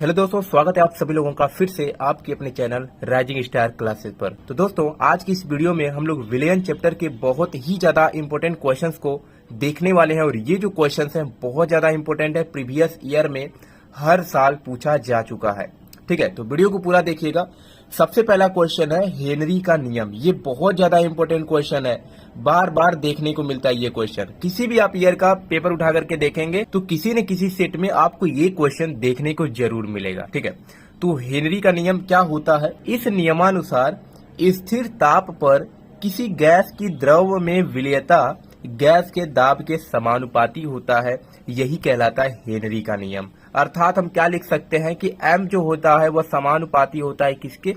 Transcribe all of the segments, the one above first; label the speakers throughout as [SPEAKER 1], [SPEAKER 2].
[SPEAKER 1] Hello दोस्तों, स्वागत है आप सभी लोगों का फिर से आपके अपने चैनल राइजिंग स्टार क्लासेस पर। तो दोस्तों, आज की इस वीडियो में हम लोग विलियन चैप्टर के बहुत ही ज्यादा इंपॉर्टेंट क्वेश्चंस को देखने वाले हैं और ये जो क्वेश्चंस हैं बहुत ज्यादा इंपॉर्टेंट है, प्रीवियस ईयर में हर साल पूछा जा चुका है। ठीक है, तो वीडियो को पूरा देखिएगा। सबसे पहला क्वेश्चन है हेनरी का नियम। ये बहुत ज्यादा इंपॉर्टेंट क्वेश्चन है, बार बार देखने को मिलता है ये क्वेश्चन। किसी भी आप ईयर का पेपर उठा करके देखेंगे तो किसी न किसी सेट में आपको ये क्वेश्चन देखने को जरूर मिलेगा। ठीक है, तो हेनरी का नियम क्या होता है? इस नियमानुसार स्थिर ताप पर किसी गैस की द्रव में विलेयता गैस के दाब के समानुपाती होता है, यही कहलाता है हेनरी का नियम। अर्थात हम क्या लिख सकते हैं कि m जो होता है वह समानुपाती होता है किसके?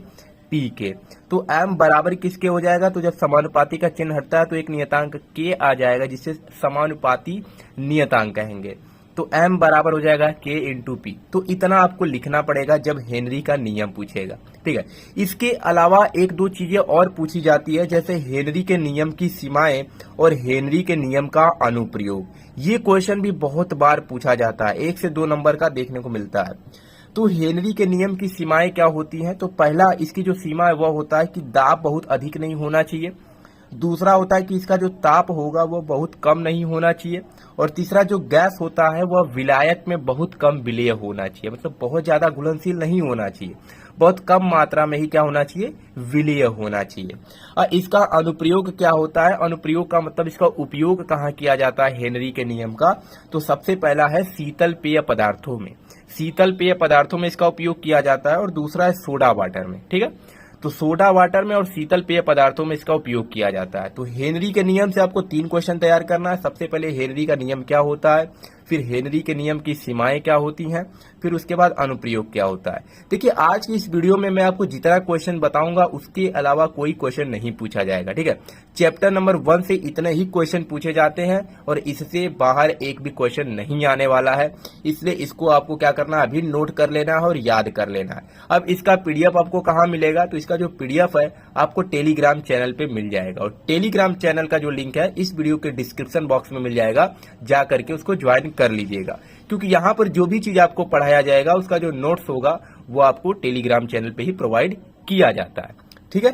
[SPEAKER 1] P के। तो m बराबर किसके हो जाएगा? तो जब समानुपाती का चिन्ह हटता है तो एक नियतांक k आ जाएगा जिससे समानुपाती नियतांक कहेंगे। तो m बराबर हो जाएगा k इंटू पी। तो इतना आपको लिखना पड़ेगा जब हेनरी का नियम पूछेगा। ठीक है, इसके अलावा एक दो चीजें और पूछी जाती है, जैसे हेनरी के नियम की सीमाएं और हेनरी के नियम का अनुप्रयोग। ये क्वेश्चन भी बहुत बार पूछा जाता है, 1 से 2 नंबर का देखने को मिलता है। तो हेनरी के नियम की सीमाएं क्या होती हैं? तो पहला इसकी जो सीमा है वह होता है कि दाब बहुत अधिक नहीं होना चाहिए। दूसरा होता है कि इसका जो ताप होगा वो बहुत कम नहीं होना चाहिए। और तीसरा जो गैस होता है वह विलायक में बहुत कम विलेय होना चाहिए, मतलब बहुत ज्यादा घुलनशील नहीं होना चाहिए, बहुत कम मात्रा में ही क्या होना चाहिए? विलेय होना चाहिए। और इसका अनुप्रयोग क्या होता है? अनुप्रयोग का मतलब इसका उपयोग कहाँ किया जाता है हेनरी के नियम का? तो सबसे पहला है शीतल पेय पदार्थों में। शीतल पेय पदार्थों में इसका उपयोग किया जाता है। और दूसरा है सोडा वाटर में। ठीक है, तो सोडा वाटर में और शीतल पेय पदार्थों में इसका उपयोग किया जाता है। तो हेनरी के नियम से आपको 3 क्वेश्चन तैयार करना है। सबसे पहले हेनरी का नियम क्या होता है, फिर हेनरी के नियम की सीमाएं क्या होती हैं, फिर उसके बाद अनुप्रयोग क्या होता है। देखिए, आज की इस वीडियो में मैं आपको जितना क्वेश्चन बताऊंगा उसके अलावा कोई क्वेश्चन नहीं पूछा जाएगा। ठीक है, चैप्टर नंबर 1 से इतने ही क्वेश्चन पूछे जाते हैं और इससे बाहर एक भी क्वेश्चन नहीं आने वाला है, इसलिए इसको आपको क्या करना है? अभी नोट कर लेना है और याद कर लेना है। अब इसका पीडीएफ आपको कहाँ मिलेगा? तो इसका जो पीडीएफ है आपको टेलीग्राम चैनल पे मिल जाएगा और टेलीग्राम चैनल का जो लिंक है इस वीडियो के डिस्क्रिप्शन बॉक्स में मिल जाएगा, जा करके उसको ज्वाइन कर लीजिएगा। क्योंकि यहाँ पर जो भी चीज आपको पढ़ाया जाएगा उसका जो नोट्स होगा वो आपको टेलीग्राम चैनल पे ही प्रोवाइड किया जाता है। ठीक है,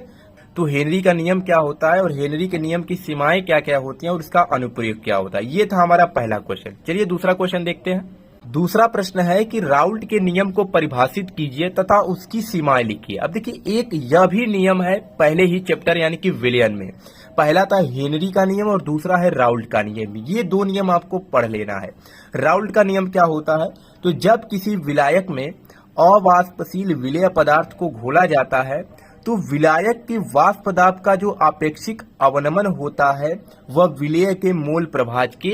[SPEAKER 1] तो हेनरी का नियम क्या होता है और हेनरी के नियम की सीमाएं क्या क्या होती हैं और इसका अनुप्रयोग क्या होता है, ये था हमारा पहला क्वेश्चन। चलिए दूसरा क्वेश्चन देखते हैं। दूसरा प्रश्न है कि राउल्ट के नियम को परिभाषित कीजिए तथा उसकी सीमाएं लिखिए। अब देखिए, एक यह भी नियम है पहले ही चैप्टर यानी कि विलियन में। पहला था हेनरी का नियम और दूसरा है राउल्ट का नियम। ये 2 नियम आपको पढ़ लेना है। राउल्ट का नियम क्या होता है? तो जब किसी विलायक में अवाष्पशील विलेय पदार्थ को घोला जाता है तो विलायक के वाष्प दाब का जो अपेक्षिक अवनमन होता है वह विलेय के मोल प्रभाज के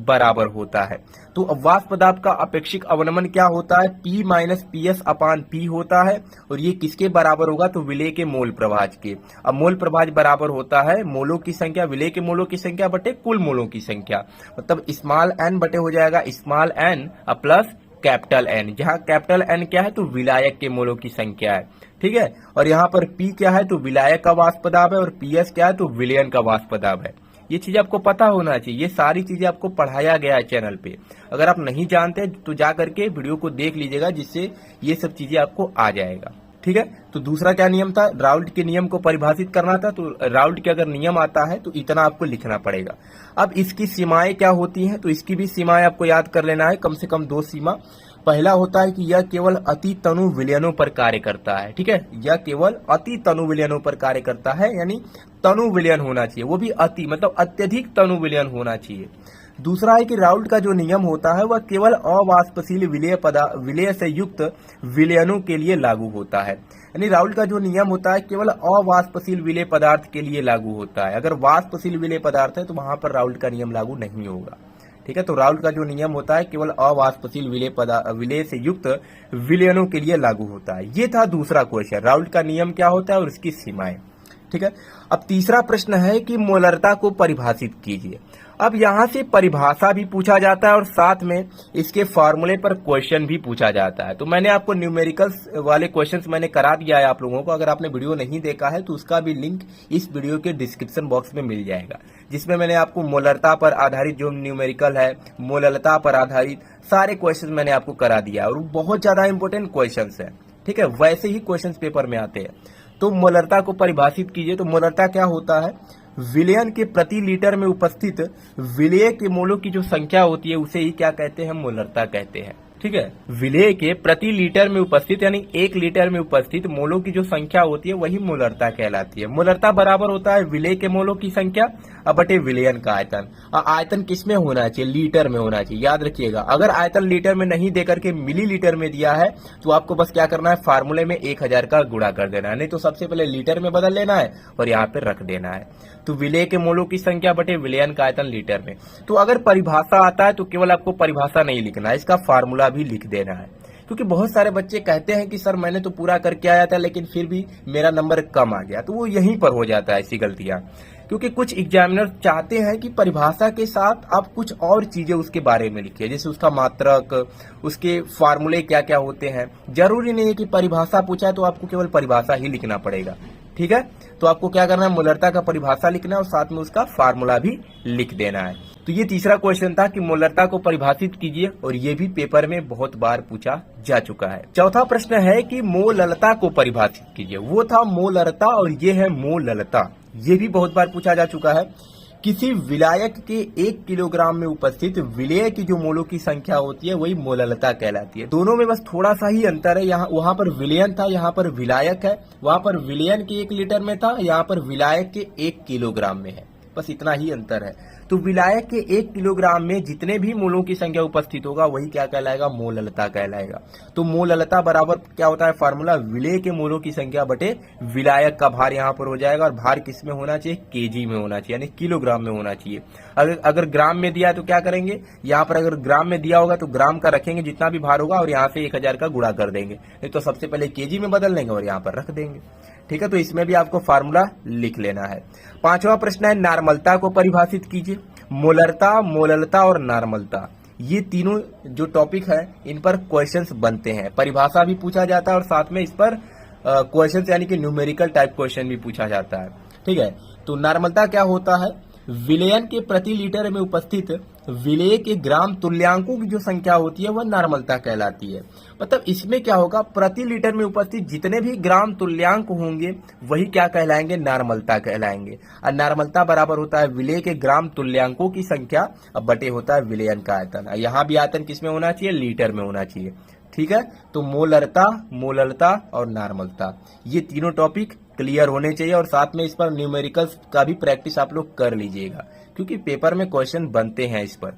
[SPEAKER 1] बराबर होता है। तो वाष्प दाब का अपेक्षिक अवनमन क्या होता है? P माइनस PS अपान P होता है और ये किसके बराबर होगा? तो विलेय के मोल प्रभाज के। अब मोल प्रभाज बराबर होता है मोलों की संख्या, विलेय के मोलों की संख्या बटे कुल मोलों की संख्या, मतलब स्मॉल n बटे हो जाएगा small n plus capital N, जहाँ कैपिटल N क्या है? तो विलायक के मोलों की संख्या है। ठीक है, और यहाँ पर P क्या है? तो विलायक का वाष्प दाब है और PS क्या है? तो विलयन का वाष्प दाब है। ये चीज आपको पता होना चाहिए। ये सारी चीजें आपको पढ़ाया गया है चैनल पे। अगर आप नहीं जानते तो जा करके वीडियो को देख लीजिएगा, जिससे ये सब चीजें आपको आ जाएगा। ठीक है, तो दूसरा क्या नियम था? राउल्ट के नियम को परिभाषित करना था। तो राउल्ट के अगर नियम आता है तो इतना आपको लिखना पड़ेगा। अब इसकी सीमाएं क्या होती हैं? तो इसकी भी सीमाएं आपको याद कर लेना है, कम से कम 2 सीमा। पहला होता है कि यह केवल अति तनु विलयनों पर कार्य करता है। ठीक है, यह केवल अति तनु विलयनों पर कार्य करता है, यानी तनु विलयन होना चाहिए, वो भी अति मतलब अत्यधिक तनु विलयन होना चाहिए। दूसरा है कि राउल्ट का जो नियम होता है वह केवल अवाष्पशील विलेय से युक्त विलयनों के लिए लागू होता है। यानी राउल्ट का जो नियम होता है केवल अवाष्पशील विलेय पदार्थ के लिए लागू होता है। अगर वाष्पशील विलेय पदार्थ है तो वहां पर राउल्ट का नियम लागू नहीं होगा। ठीक है, तो राउल्ट का जो नियम होता है केवल अवाष्पशील विलेय से युक्त विलयनों के लिए लागू होता है। ये था दूसरा क्वेश्चन, राउल्ट का नियम क्या होता है और इसकी सीमाएं। ठीक है। अब तीसरा प्रश्न है कि मोलरता को परिभाषित कीजिए। अब यहाँ से परिभाषा भी पूछा जाता है और साथ में इसके फॉर्मूले पर क्वेश्चन भी पूछा जाता है। तो मैंने आपको न्यूमेरिकल्स वाले क्वेश्चंस मैंने करा दिया है आप लोगों को। अगर आपने वीडियो नहीं देखा है तो उसका भी लिंक इस वीडियो के डिस्क्रिप्शन बॉक्स में मिल जाएगा, जिसमें मैंने आपको मोलरता पर आधारित जो न्यूमेरिकल है, मोलरता पर आधारित सारे क्वेश्चन मैंने आपको करा दिया और बहुत ज्यादा इंपॉर्टेंट क्वेश्चन है। ठीक है, वैसे ही क्वेश्चन पेपर में आते हैं। तो मोलरता को परिभाषित कीजिए। तो मोलरता क्या होता है? विलयन के प्रति लीटर में उपस्थित विलेय के मोलों की जो संख्या होती है उसे ही क्या कहते हैं? मोलरता कहते हैं। ठीक है, विलेय के प्रति लीटर में उपस्थित यानी 1 लीटर में उपस्थित मोलों की जो संख्या होती है वही मोलरता कहलाती है। मोलरता बराबर होता है विलेय के मोलों की संख्या बटे विलयन का आयतन। आयतन किस में होना चाहिए? लीटर में होना चाहिए। याद रखिएगा, अगर आयतन लीटर में नहीं देकर के मिलीलीटर में दिया है तो आपको बस क्या करना है? फार्मूले में 1000 का गुणा कर देना है, नहीं तो सबसे पहले लीटर में बदल लेना है और यहाँ पे रख देना है। तो विलेय के मोलों की संख्या बटे विलयन का आयतन लीटर में। तो अगर परिभाषा आता है तो केवल आपको परिभाषा नहीं लिखना है, इसका फार्मूला भी लिख देना है। क्योंकि बहुत सारे बच्चे कहते हैं कि सर मैंने तो पूरा करके आया था लेकिन फिर भी मेरा नंबर कम आ गया, तो वो यहीं पर हो जाता है ऐसी गलतियां। क्योंकि कुछ एग्जामिनर चाहते हैं कि परिभाषा के साथ आप कुछ और चीजें उसके बारे में लिखिए, जैसे उसका मात्रक, उसके फार्मूले क्या क्या होते हैं। जरूरी नहीं है कि परिभाषा पूछा है तो आपको केवल परिभाषा ही लिखना पड़ेगा। ठीक है, तो आपको क्या करना है? मोलरता का परिभाषा लिखना है और साथ में उसका फार्मूला भी लिख देना है। तो ये तीसरा क्वेश्चन था कि मोलरता को परिभाषित कीजिए और ये भी पेपर में बहुत बार पूछा जा चुका है। चौथा प्रश्न है कि मोललता को परिभाषित कीजिए। वो था मोलरता और ये है मोललता। ये भी बहुत बार पूछा जा चुका है। किसी विलायक के 1 किलोग्राम में उपस्थित विलेय की जो मोलों की संख्या होती है वही मोललता कहलाती है। दोनों में बस थोड़ा सा ही अंतर है। यहाँ वहां पर विलयन था, यहाँ पर विलायक है। वहां पर विलयन के 1 लीटर में था, यहाँ पर विलायक के 1 किलोग्राम में है। बस इतना ही अंतर है। तो विलायक के 1 किलोग्राम में जितने भी मोलों की संख्या उपस्थित होगा वही क्या कहलाएगा? मोललता कहलाएगा। तो मोललता बराबर क्या होता है? फार्मूला विलेय के मोलों की संख्या बटे विलायक का भार यहाँ पर हो जाएगा। और भार किस में होना चाहिए? केजी में होना चाहिए, यानी किलोग्राम में होना चाहिए। अगर ग्राम में दिया है तो क्या करेंगे? यहाँ पर अगर ग्राम में दिया होगा तो ग्राम का रखेंगे जितना भी भार होगा और यहाँ से 1000 का गुणा कर देंगे, नहीं तो सबसे पहले केजी में बदल देंगे और यहाँ पर रख देंगे। ठीक है, तो इसमें भी आपको फार्मूला लिख लेना है। पांचवा प्रश्न है नार्मलता को परिभाषित कीजिए। मोलरता, मोललता और नार्मलता, ये तीनों जो टॉपिक है इन पर क्वेश्चंस बनते हैं। परिभाषा भी पूछा जाता है और साथ में इस पर क्वेश्चंस यानी कि न्यूमेरिकल टाइप क्वेश्चन भी पूछा जाता है। ठीक है, तो नार्मलता क्या होता है? विलयन के प्रति लीटर में उपस्थित विलेय के ग्राम तुल्यांकों की जो संख्या होती है वह नार्मलता कहलाती है। मतलब इसमें क्या होगा? प्रति लीटर में उपस्थित जितने भी ग्राम तुल्यांक होंगे वही क्या कहलाएंगे? नार्मलता कहलाएंगे। और नार्मलता बराबर होता है विलेय के ग्राम तुल्यांकों की संख्या अब बटे होता है विलयन का आयतन। यहाँ भी आयतन किसमें होना चाहिए? लीटर में होना चाहिए। ठीक है, तो मोलरता, मोललता और नार्मलता, ये तीनों टॉपिक क्लियर होने चाहिए और साथ में इस पर न्यूमेरिकल्स का भी प्रैक्टिस आप लोग कर लीजिएगा क्योंकि पेपर में क्वेश्चन बनते हैं इस पर।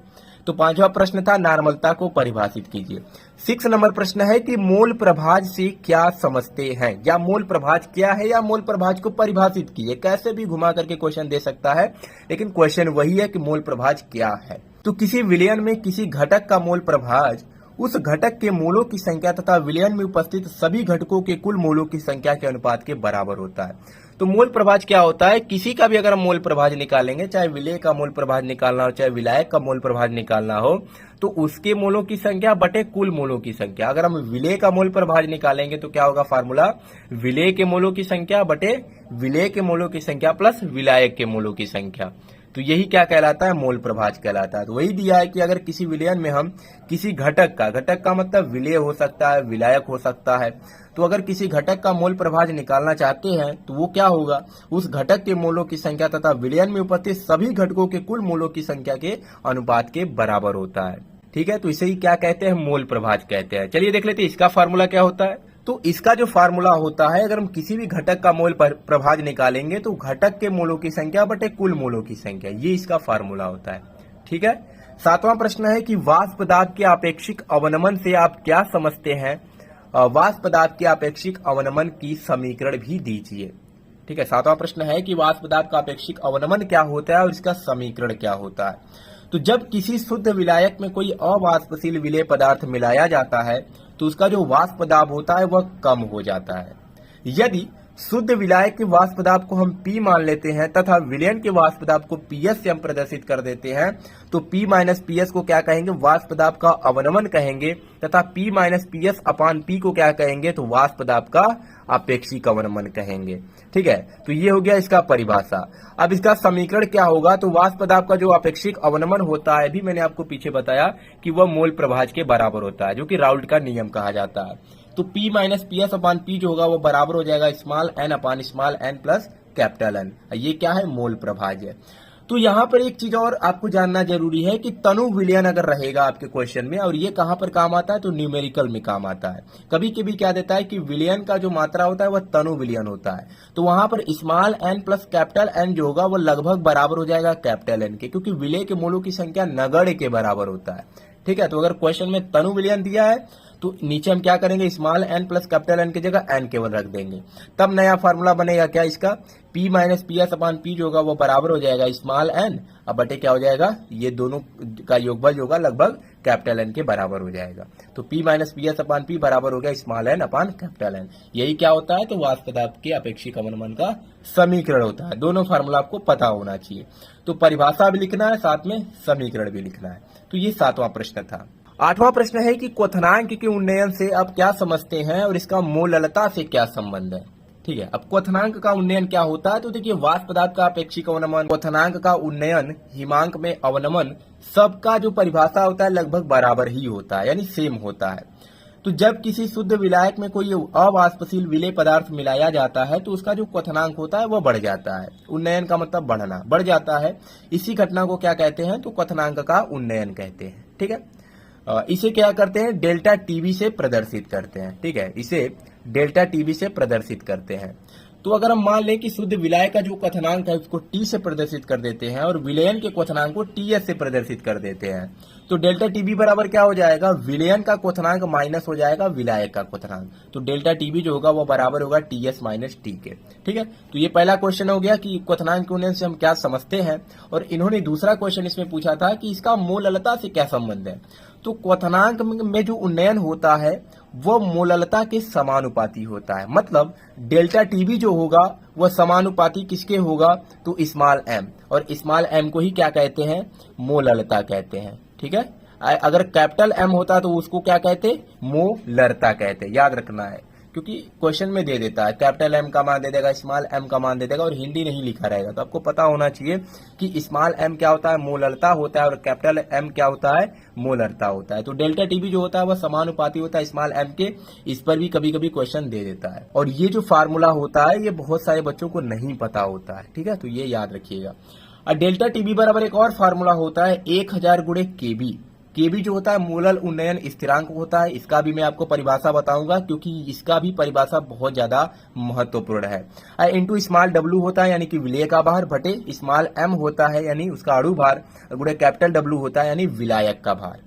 [SPEAKER 1] तो पांचवा प्रश्न था नार्मलता को परिभाषित कीजिए। 6 नंबर प्रश्न है कि मोल प्रभाज से क्या समझते हैं, या मोल प्रभाज क्या है, या मोल प्रभाज को परिभाषित कीजिए। कैसे भी घुमा करके क्वेश्चन दे सकता है, लेकिन क्वेश्चन वही है कि मोल प्रभाज क्या है। तो किसी विलयन में किसी घटक का मोल प्रभाज उस घटक के मोलों की संख्या तथा विलयन में उपस्थित सभी घटकों के कुल मोलों की संख्या के अनुपात के बराबर होता है। तो मोल प्रभाज क्या होता है? किसी का भी अगर हम मोल प्रभाज निकालेंगे, चाहे विलेय का मोल प्रभाज निकालना हो चाहे विलायक का मोल प्रभाज निकालना हो, तो उसके मोलों की संख्या बटे कुल मोलों की संख्या। अगर हम विलेय का मोल प्रभाज निकालेंगे तो क्या होगा? फार्मूला विलेय के मोलों की संख्या बटे विलेय के मोलों की संख्या प्लस विलायक के मोलों की संख्या। तो यही क्या कहलाता है? मोल प्रभाज कहलाता है। तो वही दिया है कि अगर किसी विलयन में हम किसी घटक का मतलब विलेय हो सकता है, विलायक हो सकता है, तो अगर किसी घटक का मोल प्रभाज निकालना चाहते हैं तो वो क्या होगा? उस घटक के मोलों की संख्या तथा विलयन में उपस्थित सभी घटकों के कुल मोलों की संख्या के अनुपात के बराबर होता है। ठीक है, तो इसे ही क्या कहते हैं? मोल प्रभाज कहते हैं। चलिए देख लेते हैं इसका फार्मूला क्या होता है। तो इसका जो फार्मूला होता है, अगर हम किसी भी घटक का मोल प्रभाज निकालेंगे तो घटक के मोलों की संख्या बटे कुल मोलों की संख्या, ये इसका फार्मूला होता है। ठीक है, 7वां प्रश्न है कि वाष्प पदार्थ के आपेक्षिक अवनमन से आप क्या समझते हैं? वाष्प पदार्थ के आपेक्षिक अवनमन की समीकरण भी दीजिए। ठीक है, 7वां प्रश्न है कि वाष्प पदार्थ का आपेक्षिक अवनमन क्या होता है और इसका समीकरण क्या होता है। तो जब किसी शुद्ध विलायक में कोई अवाष्पशील विलेय पदार्थ मिलाया जाता है तो उसका जो वाष्प दाब होता है वह कम हो जाता है। यदि शुद्ध विलायक के वाष्प दाब को हम P मान लेते हैं तथा विलयन के वाष्प दाब को PS से हम प्रदर्शित कर देते हैं, तो P माइनस PS को क्या कहेंगे, वाष्प दाब का अवनमन कहेंगे, तथा P माइनस PS अपान P को क्या कहेंगे, तो वाष्प दाब का अपेक्षिक अवनमन कहेंगे। ठीक है, तो ये हो गया इसका परिभाषा। अब इसका समीकरण क्या होगा, तो वाष्प दाब का जो अपेक्षिक अवनमन होता है, भी मैंने आपको पीछे बताया कि वह मोल प्रभाज के बराबर होता है, जो कि राउल्ट का नियम कहा जाता है। तो P माइनस PS अपान P जो होगा वो बराबर हो जाएगा स्मॉल n अपान small n plus capital N। ये क्या है, मोल प्रभाज्य। तो यहाँ पर एक चीज और आपको जानना जरूरी है कि तनु विलयन अगर रहेगा आपके क्वेश्चन में, और ये कहाँ पर काम आता है, तो न्यूमेरिकल में काम आता है। कभी कभी क्या देता है कि विलयन का जो मात्रा होता है वह तनु विलयन होता है, तो वहां पर small n plus capital N जो होगा वो लगभग बराबर हो जाएगा कैपिटल N के, क्योंकि विलय के मोलों की संख्या नगण्य के बराबर होता है। ठीक है, तो अगर क्वेश्चन में तनु विलयन दिया है तो नीचे हम क्या करेंगे, small n plus capital N की जगह n केवल रख देंगे। तब नया फार्मूला बनेगा क्या इसका, P माइनस PS अपान P जो होगा वो बराबर हो जाएगा स्मॉल n, अब बटे क्या हो जाएगा, ये दोनों का योगफल जो होगा लगभग कैपिटल N के बराबर हो जाएगा। तो P माइनस PS अपान P बराबर हो गया स्मॉल n अपान कैपिटल N। यही क्या होता है, तो वाष्प दाब के अपेक्षिक अवनमन का समीकरण होता है। दोनों फार्मूला आपको पता होना चाहिए। तो परिभाषा भी लिखना है, साथ में समीकरण भी लिखना है। तो ये 7वां प्रश्न था। 8वां प्रश्न है कि क्वथनांक के उन्नयन से आप क्या समझते हैं और इसका मोललता से क्या संबंध है। ठीक है, अब क्वथनांक का उन्नयन क्या होता है, तो देखिए वाष्प दाब का अपेक्षिक अवनमन, क्वथनांक का उन्नयन, हिमांक में अवनमन, सबका जो परिभाषा होता है लगभग बराबर ही होता है, यानी सेम होता है। तो जब किसी शुद्ध विलायक में कोई अवाष्पशील विलेय पदार्थ मिलाया जाता है तो उसका जो क्वथनांक होता है वह बढ़ जाता है। उन्नयन का मतलब बढ़ना, बढ़ जाता है। इसी घटना को क्या कहते हैं, तो क्वथनांक का उन्नयन कहते हैं। ठीक है, इसे क्या करते हैं, डेल्टा टीवी से प्रदर्शित करते हैं। ठीक है, इसे डेल्टा टीवी से प्रदर्शित करते हैं। तो अगर हम मान लें कि शुद्ध विलायक का जो क्वथनांक है उसको T से प्रदर्शित कर देते हैं और विलयन के क्वथनांक को TS से प्रदर्शित कर देते हैं, तो डेल्टा टीबी बराबर क्या हो जाएगा, विलयन का क्वथनांक माइनस हो जाएगा विलायक का क्वथनांक। तो डेल्टा टीबी जो होगा वो बराबर होगा TS माइनस T के। ठीक है, तो ये पहला क्वेश्चन हो गया कि क्वथनांक के उन्नयन से हम क्या समझते हैं। और इन्होंने दूसरा क्वेश्चन इसमें पूछा था कि इसका मोललता से क्या संबंध है। तो क्वथनांक में जो उन्नयन होता है वह मोललता के समानुपाती होता है। मतलब डेल्टा टीबी जो होगा वह समानुपाती किसके होगा, तो स्मॉल m, और स्मॉल m को ही क्या कहते हैं, मोललता कहते हैं। ठीक है, अगर कैपिटल M होता तो उसको क्या कहते, मोलरता कहते। याद रखना है, क्योंकि क्वेश्चन में दे देता है कैपिटल M का मान दे देगा, स्मॉल m का मान दे देगा, और हिंदी नहीं लिखा रहेगा। तो आपको पता होना चाहिए कि स्मॉल m क्या होता है, मोलरता होता है, और कैपिटल M क्या होता है, मोलरता होता है। तो डेल्टा टीबी जो होता है वह समानुपाती होता है स्मॉल m के। इस पर भी कभी कभी क्वेश्चन दे देता है, और ये जो फार्मूला होता है ये बहुत सारे बच्चों को नहीं पता होता है। ठीक है, तो ये याद रखिएगा। और डेल्टा टीबी बराबर एक और फार्मूला होता है 1000 गुणे केबी। केबी जो होता है मोलल उन्नयन स्थिरांक होता है। इसका भी मैं आपको परिभाषा बताऊंगा, क्योंकि इसका भी परिभाषा बहुत ज्यादा महत्वपूर्ण है। इंटू स्मॉल डब्ल्यू होता है यानी कि विलेय का भार, बटे स्मॉल एम होता है यानी उसका अणु भार, गुणे कैपिटल डब्ल्यू होता है यानी विलायक का भार।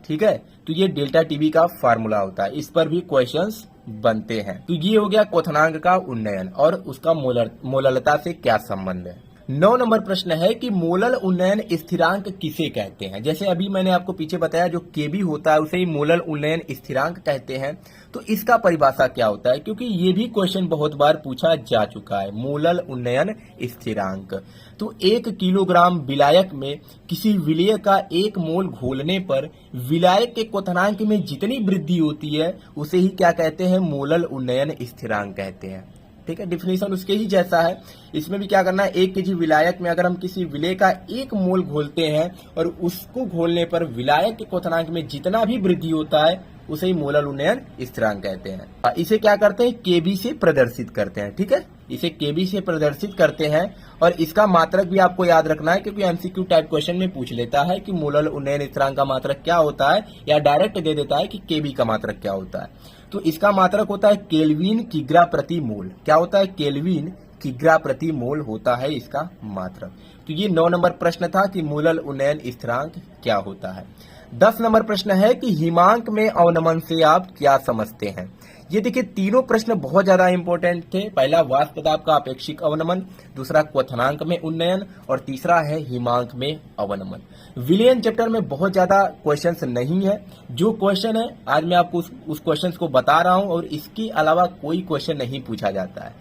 [SPEAKER 1] ठीक है, तो ये डेल्टा टीबी का फार्मूला होता है। इस पर भी क्वेश्चंस बनते हैं। तो ये हो गया क्वथनांक का उन्नयन और उसका मोललता से क्या संबंध है। 9 नंबर प्रश्न है कि मोलल उन्नयन स्थिरांक किसे कहते हैं। जैसे अभी मैंने आपको पीछे बताया जो केबी होता है उसे ही मोलल उन्नयन स्थिरांक कहते हैं। तो इसका परिभाषा क्या होता है, क्योंकि ये भी क्वेश्चन बहुत बार पूछा जा चुका है। मोलल उन्नयन स्थिरांक, तो 1 किलोग्राम विलायक में किसी विलेय का 1 मोल घोलने पर विलायक के क्वथनांक में जितनी वृद्धि होती है उसे ही क्या कहते हैं, मोलल उन्नयन स्थिरांक कहते हैं। ठीक है, डिफिनेशन उसके ही जैसा है। इसमें भी क्या करना है, 1 केजी विलायक में अगर हम किसी विलेय का 1 मोल घोलते हैं और उसको घोलने पर विलायक के क्वथनांक में जितना भी वृद्धि होता है उसे ही मोलल उन्नयन स्थिरांक कहते हैं। इसे क्या करते हैं, केबी से प्रदर्शित करते हैं। ठीक है, इसे केबी से प्रदर्शित करते हैं और इसका मात्रक भी आपको याद रखना है, क्योंकि एमसीक्यू टाइप क्वेश्चन में पूछ लेता है कि मोलल उन्नयन स्थिरांक का मात्रक क्या होता है, या डायरेक्ट दे देता है कि केबी का मात्रक क्या होता है। तो इसका मात्रक होता है केल्विन किग्रा प्रति मोल। क्या होता है, केल्विन किग्रा प्रति मोल होता है इसका मात्रक। तो ये 9 नंबर प्रश्न था कि मोलल उन्नयन स्थिरांक क्या होता है। 10 नंबर प्रश्न है कि हिमांक में अवनमन से आप क्या समझते हैं। ये देखिए तीनों प्रश्न बहुत ज्यादा इंपॉर्टेंट थे। पहला वाष्प दाब का अपेक्षिक अवनमन, दूसरा क्वथनांक में उन्नयन और तीसरा है हिमांक में अवनमन। विलयन चैप्टर में बहुत ज्यादा क्वेश्चंस नहीं है। जो क्वेश्चन है आज मैं आपको उस क्वेश्चंस को बता रहा हूं और इसके अलावा कोई क्वेश्चन नहीं पूछा जाता है।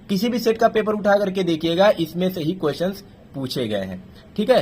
[SPEAKER 1] किसी भी सेट का पेपर उठा करके देखिएगा, इसमें से ही क्वेश्चंस पूछे गए हैं। ठीक है,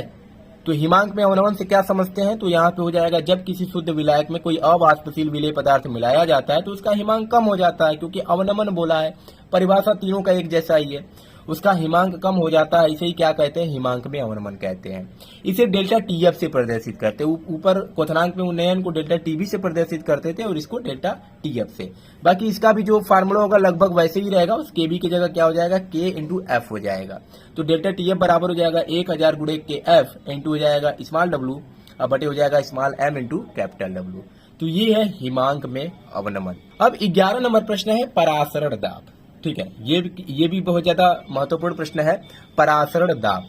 [SPEAKER 1] तो हिमांक में अवनमन से क्या समझते हैं, तो यहाँ पे हो जाएगा जब किसी शुद्ध विलायक में कोई अवाष्पशील विलेय पदार्थ मिलाया जाता है तो उसका हिमांक कम हो जाता है, क्योंकि अवनमन बोला है, परिभाषा तीनों का एक जैसा ही है, उसका हिमांक कम हो जाता है, इसे ही क्या कहते हैं, हिमांक में अवनमन कहते हैं। इसे डेल्टा टीएफ से प्रदर्शित करते हैं, ऊपर क्वथनांक में उन्नयन को डेल्टा टीबी से प्रदर्शित करते थे और इसको डेल्टा टीएफ से। बाकी इसका भी जो फार्मूला होगा लगभग वैसे ही रहेगा, उस केबी की जगह क्या हो जाएगा, के इंटू एफ हो जाएगा। तो डेल्टा टीएफ बराबर हो जाएगा 1000 गुणे के एफ इंटू हो जाएगा स्मॉल डब्ल्यू और बटे हो जाएगा small M into capital W. तो ये है हिमांक में अवनमन। अब 11 नंबर प्रश्न है परासरण दाब। ठीक है, ये भी बहुत ज्यादा महत्वपूर्ण प्रश्न है। परासरण दाब,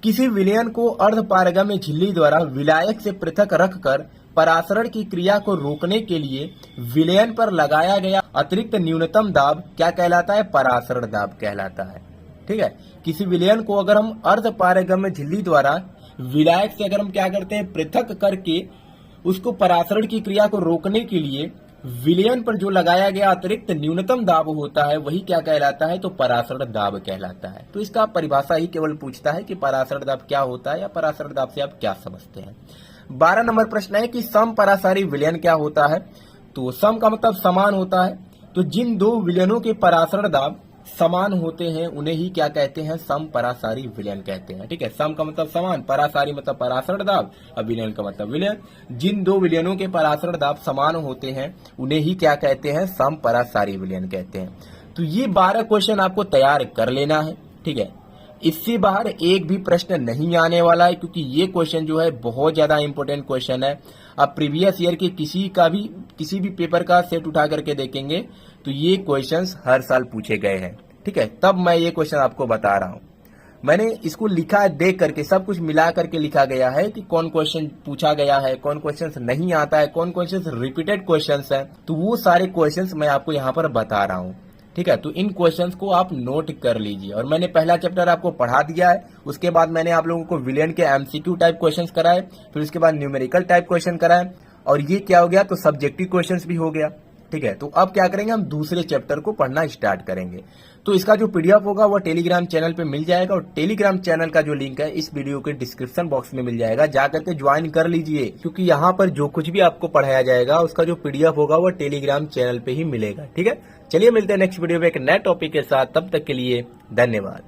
[SPEAKER 1] किसी विलयन को अर्धपारगम्य झिल्ली द्वारा विलायक से पृथक रखकर परासरण की क्रिया को रोकने के लिए विलयन पर लगाया गया अतिरिक्त न्यूनतम दाब क्या कहलाता है, परासरण दाब कहलाता है। ठीक है, किसी विलयन को अगर हम अर्धपारगम्य झिल्ली द्वारा विलायक से अगर हम क्या करते हैं, पृथक करके उसको परासरण की क्रिया को रोकने के लिए विलयन पर जो लगाया गया अतिरिक्त न्यूनतम दाब होता है वही क्या कहलाता है, तो परासरण दाब कहलाता है। तो इसका परिभाषा ही केवल पूछता है कि परासरण दाब क्या होता है या परासरण दाब से आप क्या समझते हैं। 12 नंबर प्रश्न है कि समपरासारी विलयन क्या होता है, तो सम का मतलब समान होता है। तो जिन दो विलयनों के परासरण दाब समान होते हैं उन्हें ही क्या कहते हैं, समपरासारी विलयन कहते हैं। ठीक है, सम का मतलब समान, परासारी मतलब परासरण दाब और विलयन का मतलब विलयन। जिन दो विलयनों के परासरण दाब समान होते हैं उन्हें ही क्या कहते हैं, समपरासारी विलयन कहते हैं। तो ये 12 क्वेश्चन आपको तैयार कर लेना है। ठीक है, इससे बाहर एक भी प्रश्न नहीं आने वाला है, क्योंकि ये क्वेश्चन जो है बहुत ज्यादा इंपॉर्टेंट क्वेश्चन है। आप प्रीवियस ईयर के किसी भी पेपर का सेट उठा करके देखेंगे तो ये क्वेश्चंस हर साल पूछे गए हैं। ठीक है, तब मैं ये क्वेश्चन आपको बता रहा हूं। मैंने इसको लिखा है, देख करके सब कुछ मिला करके लिखा गया है कि कौन क्वेश्चन पूछा गया है, कौन क्वेश्चन नहीं आता है, कौन क्वेश्चन रिपीटेड क्वेश्चन है। तो वो सारे क्वेश्चन मैं आपको यहाँ पर बता रहा हूँ। ठीक है, तो इन क्वेश्चंस को आप नोट कर लीजिए। और मैंने पहला चैप्टर आपको पढ़ा दिया है, उसके बाद मैंने आप लोगों को विलयन के एमसीक्यू टाइप क्वेश्चंस कराए, फिर उसके बाद न्यूमेरिकल टाइप क्वेश्चन कराए, और ये क्या हो गया, तो सब्जेक्टिव क्वेश्चंस भी हो गया। ठीक है, तो अब क्या करेंगे, हम दूसरे चैप्टर को पढ़ना स्टार्ट करेंगे। तो इसका जो पीडीएफ होगा वो टेलीग्राम चैनल पे मिल जाएगा, और टेलीग्राम चैनल का जो लिंक है इस वीडियो के डिस्क्रिप्शन बॉक्स में मिल जाएगा, जाकर के ज्वाइन कर लीजिए, क्योंकि यहाँ पर जो कुछ भी आपको पढ़ाया जाएगा उसका जो पीडीएफ होगा वो टेलीग्राम चैनल पे ही मिलेगा। ठीक है, चलिए मिलते हैं नेक्स्ट वीडियो में एक नए टॉपिक के साथ, तब तक के लिए धन्यवाद।